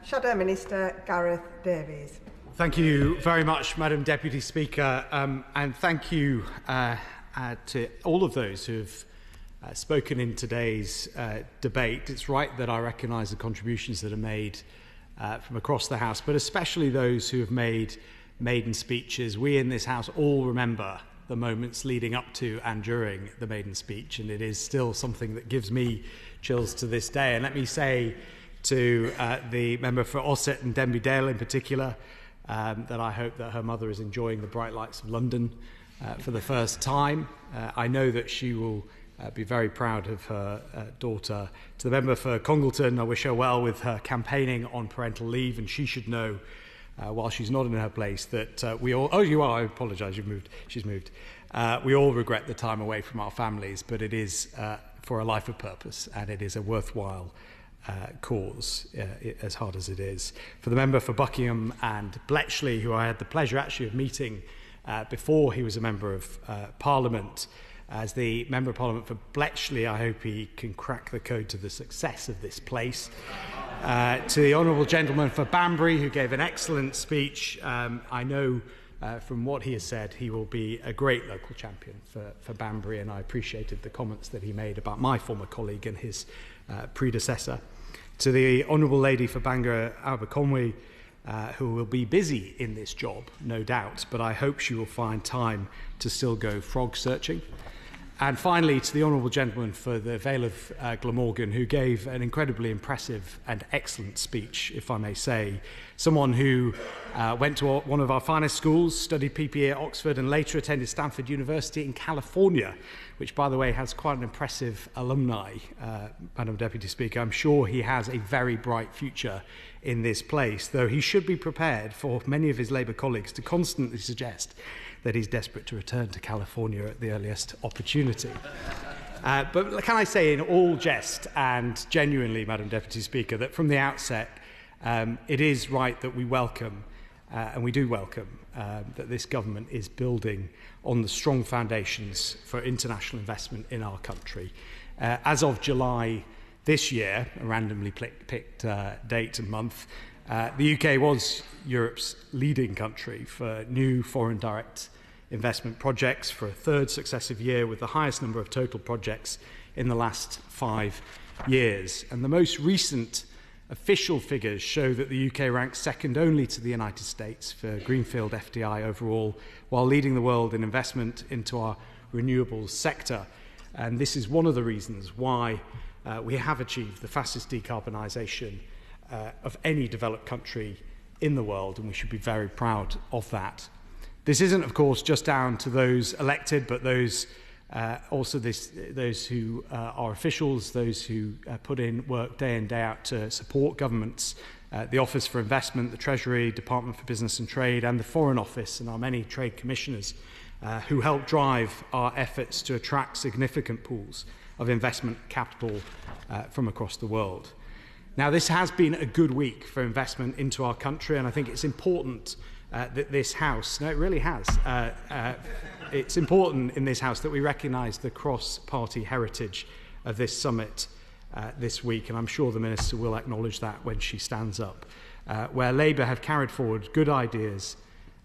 Shadow Minister Gareth Davies. Thank you very much, Madam Deputy Speaker, and thank you to all of those who have spoken in today's debate. It's right that I recognise the contributions that are made from across the House, but especially those who have made maiden speeches. We in this House all remember the moments leading up to and during the maiden speech, and it is still something that gives me chills to this day. And let me say to the member for Ossett and Denby Dale in particular, that I hope that her mother is enjoying the bright lights of London for the first time. I know that she will be very proud of her daughter. To the member for Congleton, I wish her well with her campaigning on parental leave, and she should know, while she's not in her place, that we all... Oh, you are. I apologise. You've moved. She's moved. We all regret the time away from our families, but it is for a life of purpose, and it is a worthwhile cause, as hard as it is. For the member for Buckingham and Bletchley, who I had the pleasure actually of meeting before he was a member of Parliament, as the Member of Parliament for Bletchley, I hope he can crack the code to the success of this place. To the Honourable Gentleman for Banbury, who gave an excellent speech, I know from what he has said he will be a great local champion for Banbury, and I appreciated the comments that he made about my former colleague and his predecessor. To the Honourable Lady for Bangor Aberconwy, who will be busy in this job, no doubt, but I hope she will find time to still go frog searching. And finally, to the Honourable Gentleman for the Vale of Glamorgan, who gave an incredibly impressive and excellent speech, if I may say. Someone who went to one of our finest schools, studied PPE at Oxford, and later attended Stanford University in California, which, by the way, has quite an impressive alumni, Madam Deputy Speaker. I'm sure he has a very bright future in this place, though he should be prepared for many of his Labour colleagues to constantly suggest that he's desperate to return to California at the earliest opportunity. But can I say in all jest and genuinely, Madam Deputy Speaker, that from the outset it is right that we welcome, and we do welcome, that this government is building on the strong foundations for international investment in our country. As of July this year, a randomly picked date and month, the UK was Europe's leading country for new foreign direct investment projects for a third successive year, with the highest number of total projects in the last 5 years. And the most recent official figures show that the UK ranks second only to the United States for greenfield FDI overall, while leading the world in investment into our renewables sector. And this is one of the reasons why we have achieved the fastest decarbonisation of any developed country in the world, and we should be very proud of that. This isn't, of course, just down to those elected, but those who are officials, those who put in work day in, day out to support governments, the Office for Investment, the Treasury, Department for Business and Trade, and the Foreign Office, and our many trade commissioners who help drive our efforts to attract significant pools of investment capital from across the world. Now, this has been a good week for investment into our country, and I think it's important that this House, no, it really has, it's important in this House that we recognise the cross-party heritage of this summit this week, and I'm sure the Minister will acknowledge that when she stands up, where Labour have carried forward good ideas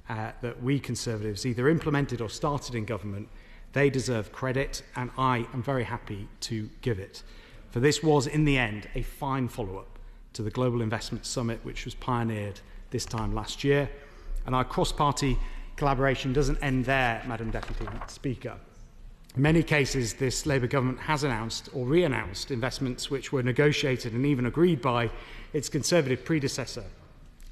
that we Conservatives either implemented or started in government. They deserve credit, and I am very happy to give it. For this was, in the end, a fine follow-up to the Global Investment Summit, which was pioneered this time last year. And our cross-party collaboration doesn't end there, Madam Deputy Speaker. In many cases, this Labour government has announced or re-announced investments which were negotiated and even agreed by its Conservative predecessor.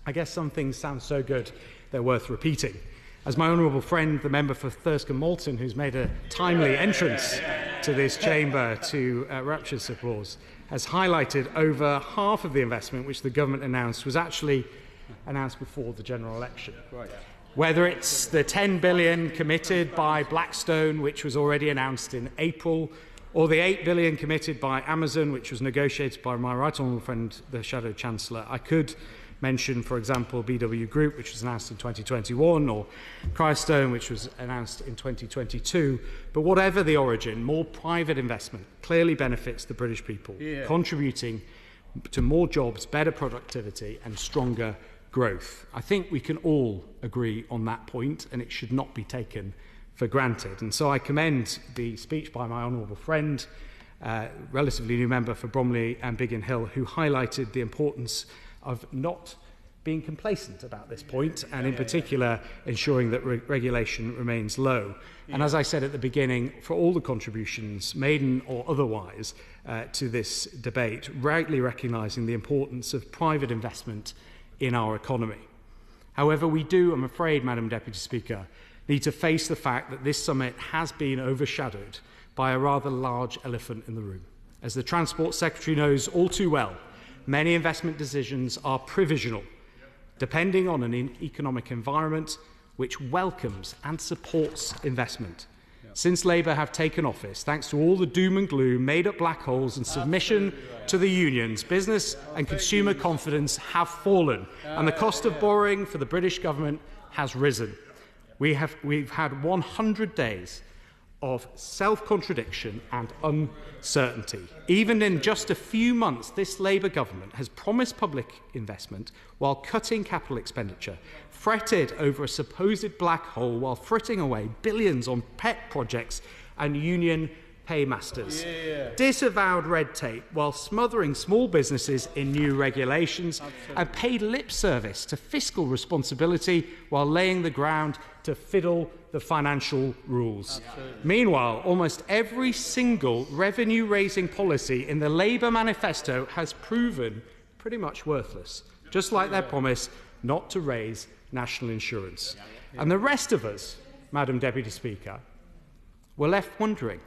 I guess some things sound so good they're worth repeating. As my honourable friend, the member for Thurston Moulton, who's made a timely entrance to this chamber to rapturous applause, has highlighted, over half of the investment which the government announced was actually announced before the general election. Right. Whether it's the $10 billion committed by Blackstone, which was already announced in April, or the $8 billion committed by Amazon, which was negotiated by my right honourable friend, the Shadow Chancellor. I could mention, for example, BW Group, which was announced in 2021, or Crystone, which was announced in 2022. But whatever the origin, more private investment clearly benefits the British people, contributing to more jobs, better productivity and stronger growth. I think we can all agree on that point, and it should not be taken for granted. And so I commend the speech by my honourable friend, relatively new member for Bromley and Biggin Hill, who highlighted the importance of not being complacent about this point, and in particular ensuring that regulation remains low. And as I said at the beginning, for all the contributions, maiden or otherwise, to this debate, rightly recognising the importance of private investment in our economy. However, we do, I'm afraid, Madam Deputy Speaker, need to face the fact that this summit has been overshadowed by a rather large elephant in the room. As the Transport Secretary knows all too well, many investment decisions are provisional, depending on an economic environment which welcomes and supports investment. Since Labour have taken office, thanks to all the doom and gloom, made-up black holes and submission to the unions, business and consumer confidence have fallen, and the cost of borrowing for the British government has risen. We've had 100 days of self-contradiction and uncertainty. Even in just a few months, this Labour government has promised public investment while cutting capital expenditure, fretted over a supposed black hole while fritting away billions on pet projects and union paymasters, disavowed red tape while smothering small businesses in new regulations, and paid lip service to fiscal responsibility while laying the ground to fiddle the financial rules. Meanwhile, almost every single revenue-raising policy in the Labour manifesto has proven pretty much worthless, just like their promise not to raise national insurance. And the rest of us, Madam Deputy Speaker, were left wondering,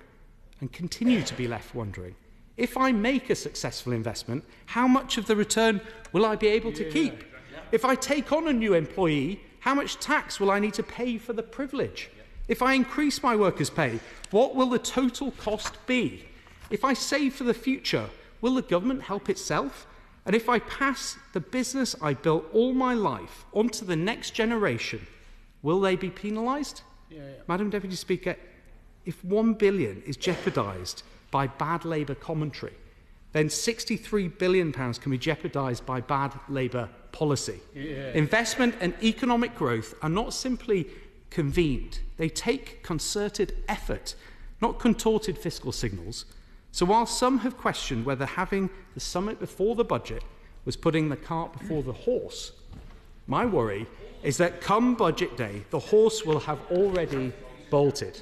and continue to be left wondering, if I make a successful investment, how much of the return will I be able to keep? If I take on a new employee, how much tax will I need to pay for the privilege? If I increase my workers' pay, what will the total cost be? If I save for the future, will the government help itself? And if I pass the business I built all my life onto the next generation, will they be penalised? Madam Deputy Speaker, if £1 billion is jeopardised by bad Labour commentary, then £63 billion can be jeopardised by bad Labour policy. Investment and economic growth are not simply convened. They take concerted effort, not contorted fiscal signals. So while some have questioned whether having the summit before the budget was putting the cart before the horse, my worry is that come budget day, the horse will have already bolted.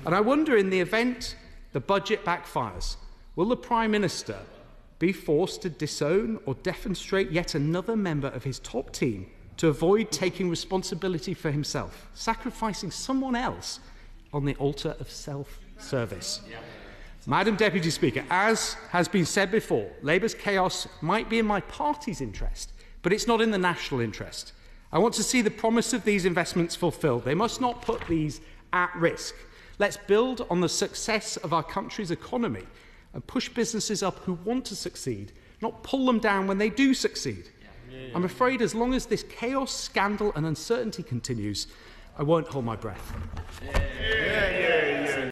And I wonder, in the event the budget backfires, will the Prime Minister be forced to disown or defenestrate yet another member of his top team to avoid taking responsibility for himself, sacrificing someone else on the altar of self-service? Madam Deputy Speaker, as has been said before, Labour's chaos might be in my party's interest, but it's not in the national interest. I want to see the promise of these investments fulfilled. They must not put these at risk. Let's build on the success of our country's economy and push businesses up who want to succeed, not pull them down when they do succeed. I'm afraid as long as this chaos, scandal and uncertainty continues, I won't hold my breath.